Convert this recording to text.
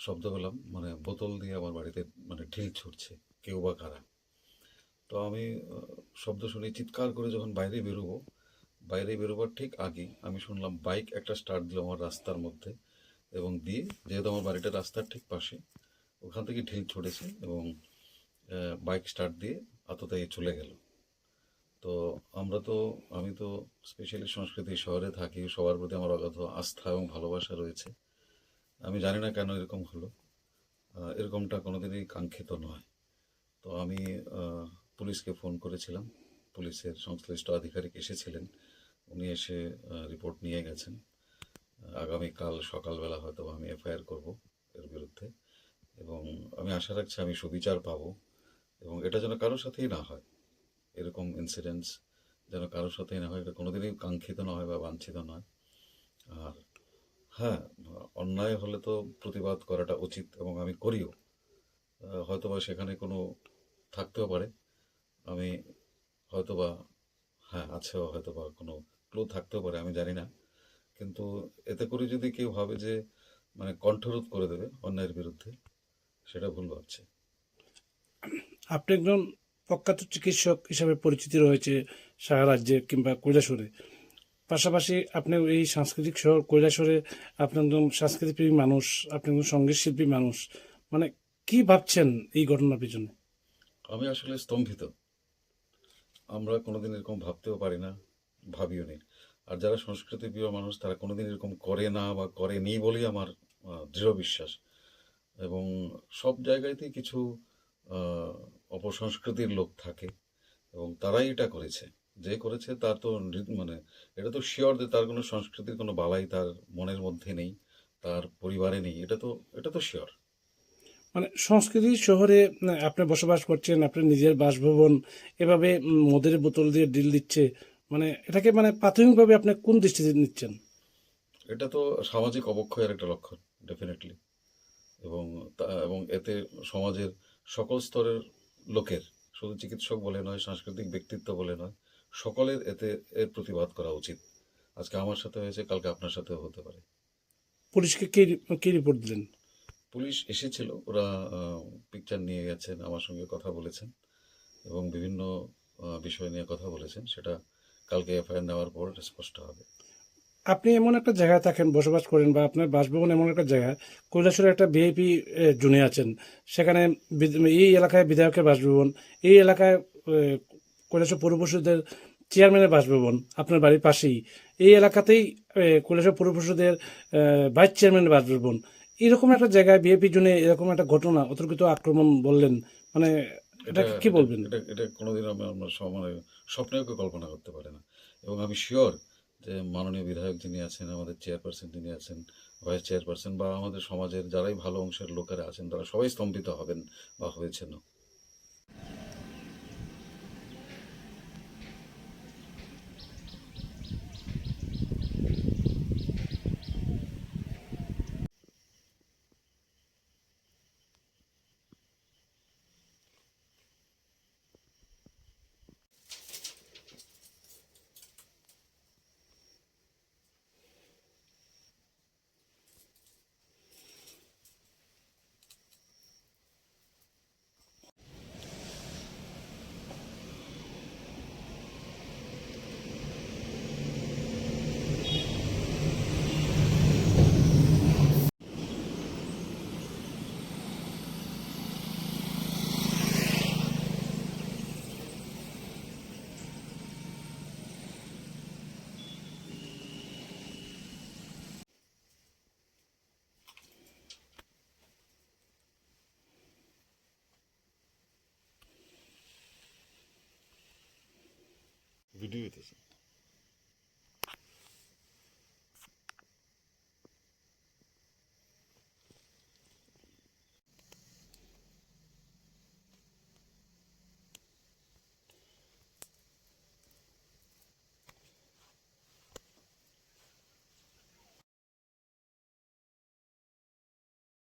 শব্দ পেলাম, মানে বোতল দিয়ে আমার বাড়িতে মানে ঢিল ছুটছে, কেউ বা কারা। তো আমি শব্দ শুনে চিৎকার করে যখন বাইরে বেরোবার ঠিক আগেই আমি শুনলাম বাইক একটা স্টার্ট দিল আমার রাস্তার মধ্যে, এবং দিয়ে, যেহেতু আমার বাড়িটা রাস্তার ঠিক পাশে, ওখান থেকে ঢিল ছুটেছে এবং বাইক স্টার্ট দিয়ে আততায়ী চলে গেল। তো আমরা তো আমি তো স্পেশালি সংস্কৃতি শহরে থাকি, সবার প্রতি আমার অগাধ আস্থা এবং ভালোবাসা রয়েছে। আমি জানি না কেন এরকম হলো। এরকমটা কোনোদিনই কাঙ্ক্ষিত নয়। তো আমি পুলিশকে ফোন করেছিলাম। পুলিশের সংশ্লিষ্ট আধিকারিক এসেছিলেন। উনি এসে রিপোর্ট নিয়ে গেছেন। আগামীকাল সকালবেলা হয়তো আমি এফআইআর করব এর বিরুদ্ধে, এবং আমি আশা রাখছি আমি সুবিচার পাবো, এবং এটা যেন কারোর সাথেই না হয়। এরকম ইনসিডেন্টস যেন কারোর সাথেই না হয়, এটা কোনোদিনই কাঙ্ক্ষিত নয় বা বাঞ্ছিত নয়। আর হ্যাঁ, অন্যায় হলে তো প্রতিবাদ করাটা উচিত, এবং আমি করিও। হয়তোবা সেখানে কোনো থাকতেও পারে, আমি হয়তোবা, হ্যাঁ আছেও, হয়তোবা কোনো ক্লু থাকতেও পারে, আমি জানি না। কিন্তু এতে করে যদি কেউ ভাবে যে মানে কণ্ঠরোধ করে দেবে অন্যায়ের বিরুদ্ধে, সেটা ভুল ভাবছে। আপনি একজন প্রখ্যাত চিকিৎসক হিসাবে পরিচিতি রয়েছে সারা রাজ্যে কিংবা কৈলাসহরে। পাশাপাশি আপনি এই সাংস্কৃতিক শহর কৈলাসহরে আপনি একজন সাংস্কৃতিক মানুষ, আপনি একজন সঙ্গীত শিল্পী মানুষ। মানে কি ভাবছেন এই ঘটনার পিছনে? আমি আসলে স্তম্ভিত। আমরা কোনোদিন এরকম ভাবতেও পারি না, ভাবিও নি। আর যারা সংস্কৃতি প্রিয় মানুষ তারা কোনোদিন এরকম করে না বা করেনি বলেই আমার দৃঢ় বিশ্বাস। এবং সব জায়গাতেই কিছু অপসংস্কৃতির লোক থাকে, এবং তারাই এটা করেছে। যে করেছে তার তো মানে এটা তো শিওর যে তার কোনো সংস্কৃতির কোনো বালাই তার মনের মধ্যে নেই, তার পরিবারে নেই, এটা তো শিওর। মানে সংস্কৃতি শহরে আপনি বসবাস করছেন, আপনার নিজের বাসভবন এভাবে মদের বোতল দিয়ে ডিল দিচ্ছে। মানে এটাকে মানে প্রাথমিকভাবে আপনি কোন দৃষ্টিতে নিচ্ছেন? এটা তো সামাজিক অবক্ষয়ের একটা লক্ষণ, ডেফিনেটলি। এবং এবং এতে সমাজের সকল স্তরের লোকের, শুধু চিকিৎসক বলে নয়, সাংস্কৃতিক ব্যক্তিত্ব বলে নয়, সকলের এর প্রতিবাদ করা উচিত। আজকে আমার সাথে হয়েছে, কালকে আপনার সাথেও হতে পারে। পুলিশকে কি রিপোর্ট দিলেন? পুলিশ এসেছিল, ওরা পিকচার নিয়ে গেছেন, আমার সঙ্গে কথা বলেছেন, এবং বিভিন্ন বিষয় নিয়ে কথা বলেছেন। সেটা কালকে এফআইআর নেওয়ার পর স্পষ্ট হবে। আপনি এমন একটা জায়গায় থাকেন, বসবাস করেন, বা আপনার বাসভবন এমন একটা জায়গা, কৈলাসহরে একটা ভিআইপি জোনে আছেন। সেখানে এই এলাকায় বিধায়কের বাসভবন, এই এলাকায় কৈলাসহর পৌর পরিষদের চেয়ারম্যানের বাসভবন আপনার বাড়ির পাশেই, এই এলাকাতেই কৈলাসহর পৌর পরিষদের ভাইস চেয়ারম্যানের বাসভবন। এরকম একটা জায়গায় ভিআইপি জোনে এরকম একটা ঘটনা, অতর্কিত আক্রমণ বললেন, মানে এটা এটাকে কি এটা বলবেন? এটা এটা কোনোদিন আমরা মানে স্বপ্নেও কেউ কল্পনা করতে পারে না। এবং আমি শিওর যে মাননীয় বিধায়ক যিনি আছেন, আমাদের চেয়ারপারসন যিনি আছেন, ভাইস চেয়ারপারসন, বা আমাদের সমাজের যারাই ভালো অংশের লোকেরা আছেন, তারা সবাই স্তম্ভিত হবেন বা হয়েছেন। ভিডিও হইতেছে।